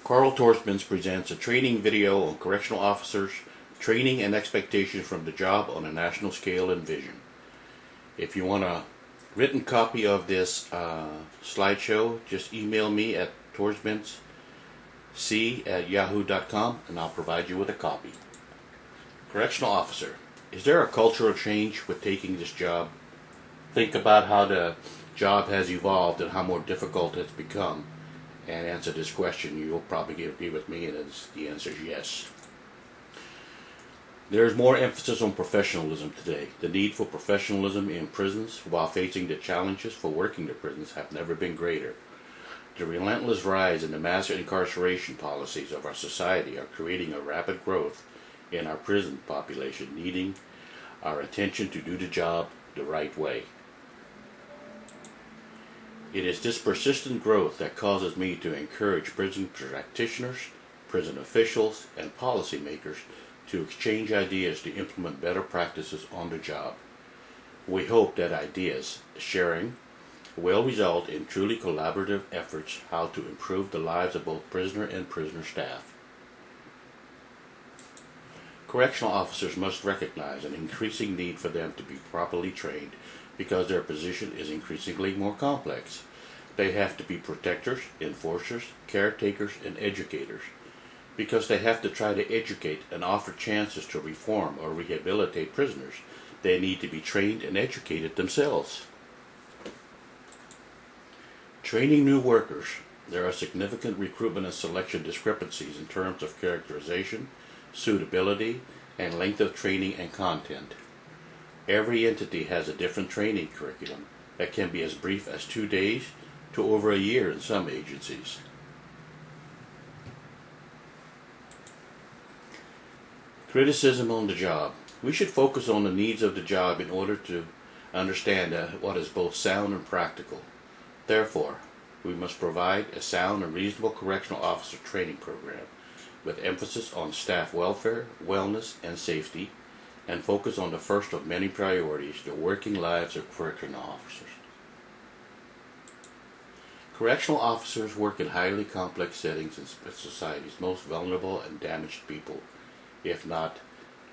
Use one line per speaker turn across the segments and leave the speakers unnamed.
Carl Torsmans presents a training video on correctional officers, training and expectations from the job on a national scale and vision. If you want a written copy of this slideshow, just email me at torsmansc@yahoo.com and I'll provide you with a copy. Correctional officer. Is there a cultural change with taking this job? Think about how the job has evolved and how more difficult it's become, and answer this question. You'll probably agree with me, and the answer is yes. There is more emphasis on professionalism today. The need for professionalism in prisons while facing the challenges for working the prisons have never been greater. The relentless rise in the mass incarceration policies of our society are creating a rapid growth in our prison population, needing our attention to do the job the right way. It is this persistent growth that causes me to encourage prison practitioners, prison officials, and policymakers to exchange ideas to implement better practices on the job. We hope that ideas sharing will result in truly collaborative efforts how to improve the lives of both prisoner and prisoner staff. Correctional officers must recognize an increasing need for them to be properly trained because their position is increasingly more complex. They have to be protectors, enforcers, caretakers, and educators. Because they have to try to educate and offer chances to reform or rehabilitate prisoners, they need to be trained and educated themselves. Training new workers. There are significant recruitment and selection discrepancies in terms of characterization, suitability, and length of training and content. Every entity has a different training curriculum that can be as brief as 2 days to over a year in some agencies. Criticism on the job. We should focus on the needs of the job in order to understand what is both sound and practical. Therefore, we must provide a sound and reasonable correctional officer training program with emphasis on staff welfare, wellness, and safety, and focus on the first of many priorities, the working lives of correctional officers. Correctional officers work in highly complex settings in society's most vulnerable and damaged people, if not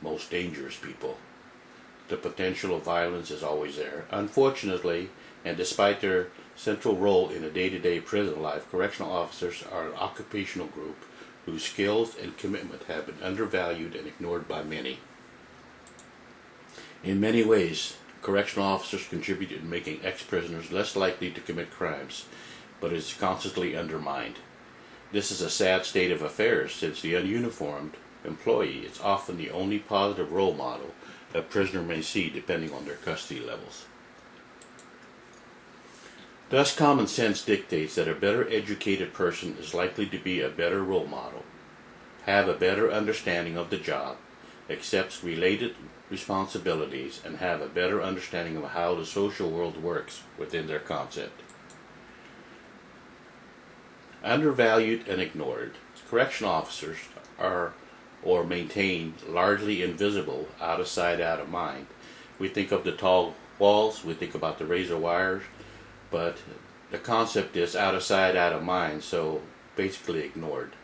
most dangerous people. The potential of violence is always there. Unfortunately, and despite their central role in a day-to-day prison life, correctional officers are an occupational group whose skills and commitment have been undervalued and ignored by many. In many ways, correctional officers contribute in making ex-prisoners less likely to commit crimes, but is constantly undermined. This is a sad state of affairs since the ununiformed employee is often the only positive role model a prisoner may see depending on their custody levels. Thus, common sense dictates that a better educated person is likely to be a better role model, have a better understanding of the job, accepts related responsibilities, and have a better understanding of how the social world works within their concept. Undervalued and ignored, correctional officers are or maintained largely invisible, out of sight, out of mind. We think of the tall walls, we think about the razor wires, but the concept is out of sight, out of mind, so basically ignored.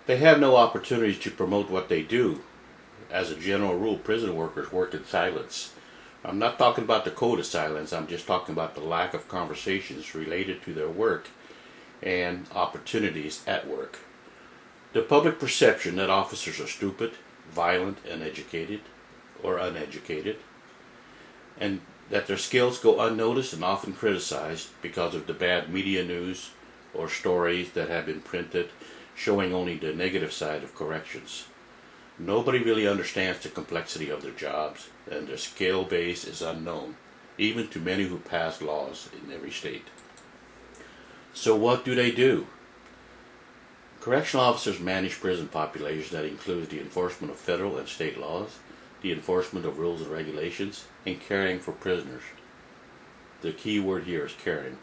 They have no opportunities to promote what they do. As a general rule, prison workers work in silence. I'm not talking about the code of silence, I'm just talking about the lack of conversations related to their work and opportunities at work. The public perception that officers are stupid, violent, and uneducated, and that their skills go unnoticed and often criticized because of the bad media news or stories that have been printed showing only the negative side of corrections. Nobody really understands the complexity of their jobs, and their skill base is unknown, even to many who pass laws in every state. So what do they do? Correctional officers manage prison populations that includes the enforcement of federal and state laws, the enforcement of rules and regulations, and caring for prisoners. The key word here is caring.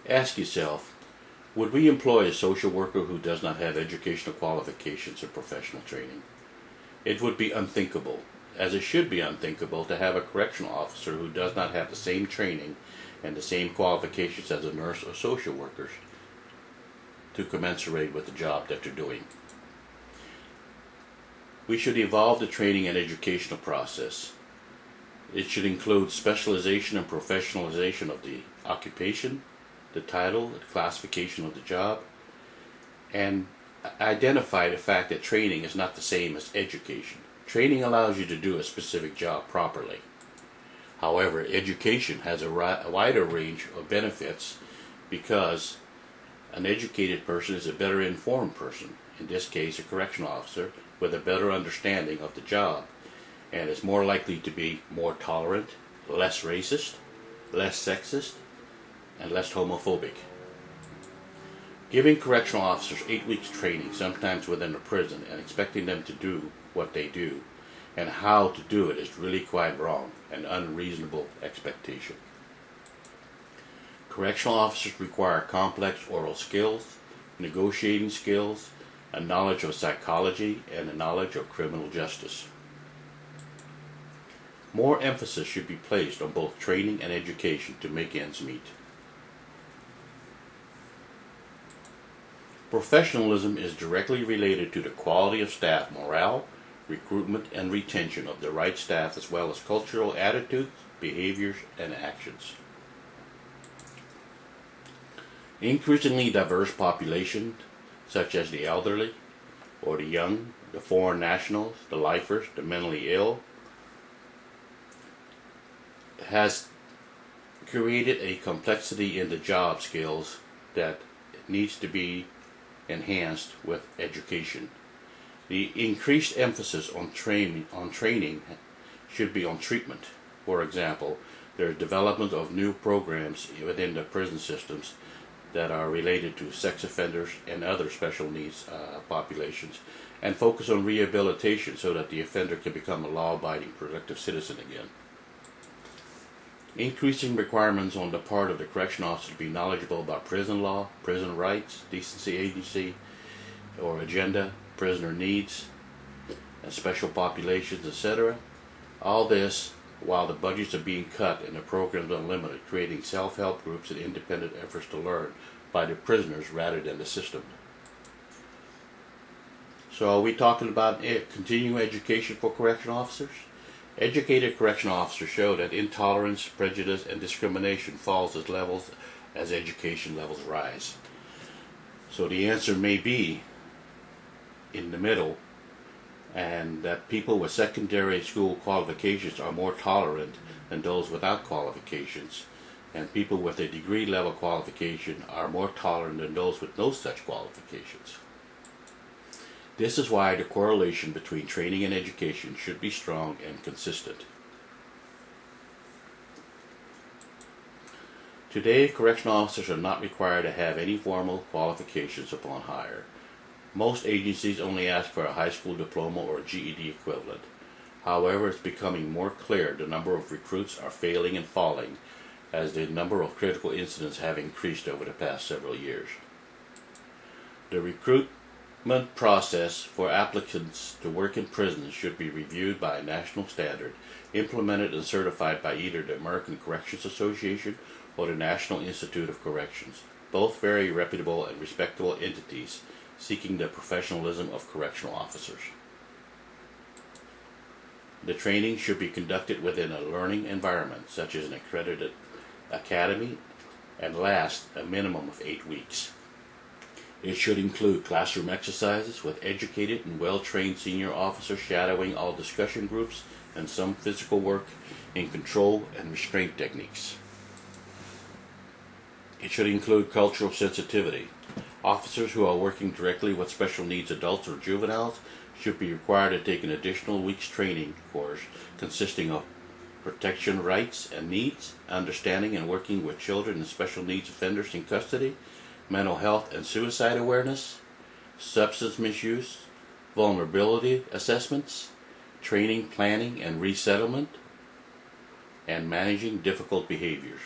Ask yourself, would we employ a social worker who does not have educational qualifications or professional training? It would be unthinkable, as it should be unthinkable to have a correctional officer who does not have the same training and the same qualifications as a nurse or social workers. to commensurate with the job that they're doing. We should evolve the training and educational process. It should include specialization and professionalization of the occupation, the title, the classification of the job, and identify the fact that training is not the same as education. Training allows you to do a specific job properly. However, education has a wider range of benefits because an educated person is a better informed person, in this case a correctional officer, with a better understanding of the job, and is more likely to be more tolerant, less racist, less sexist, and less homophobic. Giving correctional officers 8 weeks training, sometimes within a prison, and expecting them to do what they do and how to do it is really quite wrong and unreasonable expectation. Correctional officers require complex oral skills, negotiating skills, a knowledge of psychology, and a knowledge of criminal justice. More emphasis should be placed on both training and education to make ends meet. Professionalism is directly related to the quality of staff morale, recruitment, and retention of the right staff, as well as cultural attitudes, behaviors, and actions. Increasingly diverse populations, such as the elderly, or the young, the foreign nationals, the lifers, the mentally ill, has created a complexity in the job skills that needs to be enhanced with education. The increased emphasis on training should be on treatment. For example, there is development of new programs within the prison systems that are related to sex offenders and other special needs populations, and focus on rehabilitation so that the offender can become a law-abiding, productive citizen again. Increasing requirements on the part of the correction officer to be knowledgeable about prison law, prison rights, decency agency or agenda, prisoner needs, and special populations, etc. All this while the budgets are being cut and the programs unlimited, creating self-help groups and independent efforts to learn by the prisoners rather than the system. So are we talking about continuing education for correctional officers? Educated correctional officers show that intolerance, prejudice, and discrimination falls as education levels rise. So the answer may be in the middle, and that people with secondary school qualifications are more tolerant than those without qualifications, and people with a degree level qualification are more tolerant than those with no such qualifications. This is why the correlation between training and education should be strong and consistent. Today, correctional officers are not required to have any formal qualifications upon hire. Most agencies only ask for a high school diploma or GED equivalent. However, it's becoming more clear the number of recruits are failing and falling as the number of critical incidents have increased over the past several years. The recruitment process for applicants to work in prisons should be reviewed by a national standard, implemented and certified by either the American Corrections Association or the National Institute of Corrections, both very reputable and respectable entities seeking the professionalism of correctional officers. The training should be conducted within a learning environment, such as an accredited academy, and last a minimum of 8 weeks. It should include classroom exercises with educated and well-trained senior officers shadowing all discussion groups and some physical work in control and restraint techniques. It should include cultural sensitivity. Officers who are working directly with special needs adults or juveniles should be required to take an additional week's training course consisting of protection rights and needs, understanding and working with children and special needs offenders in custody, mental health and suicide awareness, substance misuse, vulnerability assessments, training, planning, and resettlement, and managing difficult behaviors.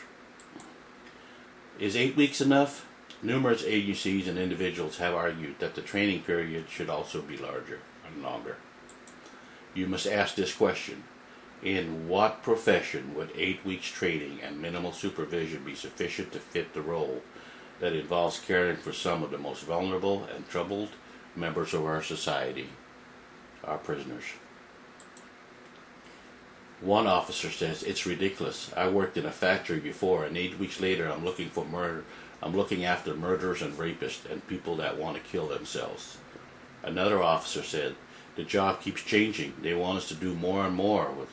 Is 8 weeks enough? Numerous agencies and individuals have argued that the training period should also be larger and longer. You must ask this question: in what profession would 8 weeks training and minimal supervision be sufficient to fit the role that involves caring for some of the most vulnerable and troubled members of our society, our prisoners. One officer says, "It's ridiculous. I worked in a factory before, and 8 weeks later I'm looking after murderers and rapists and people that want to kill themselves." Another officer said, "The job keeps changing. They want us to do more and more with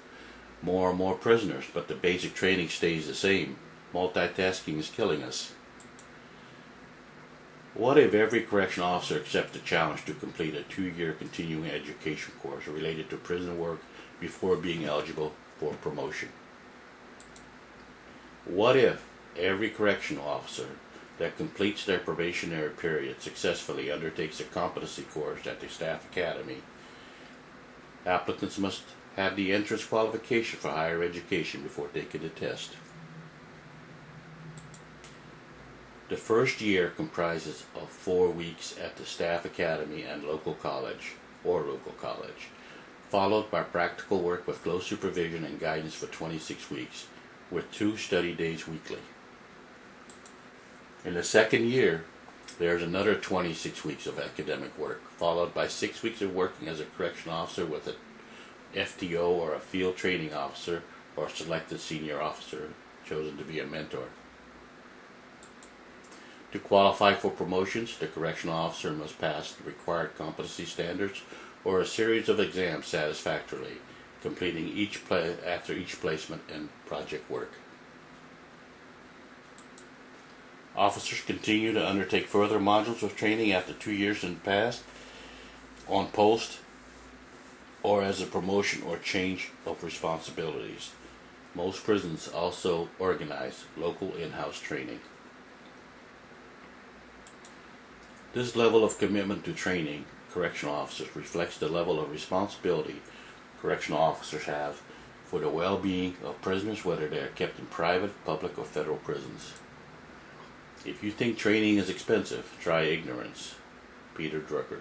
more and more prisoners, but the basic training stays the same. Multitasking is killing us." What if every correctional officer accepts the challenge to complete a 2-year continuing education course related to prison work before being eligible for promotion? What if every correctional officer that completes their probationary period successfully undertakes a competency course at the Staff Academy? Applicants must have the entrance qualification for higher education before taking the test. The first year comprises of 4 weeks at the Staff Academy and local college, followed by practical work with close supervision and guidance for 26 weeks, with 2 study days weekly. In the second year, there's another 26 weeks of academic work, followed by 6 weeks of working as a correctional officer with a FTO or a field training officer or selected senior officer chosen to be a mentor. To qualify for promotions, the correctional officer must pass the required competency standards or a series of exams satisfactorily, completing after each placement and project work. Officers continue to undertake further modules of training after 2 years in the past, on post, or as a promotion or change of responsibilities. Most prisons also organize local in-house training. This level of commitment to training correctional officers reflects the level of responsibility correctional officers have for the well-being of prisoners, whether they are kept in private, public, or federal prisons. If you think training is expensive, try ignorance. Peter Drucker.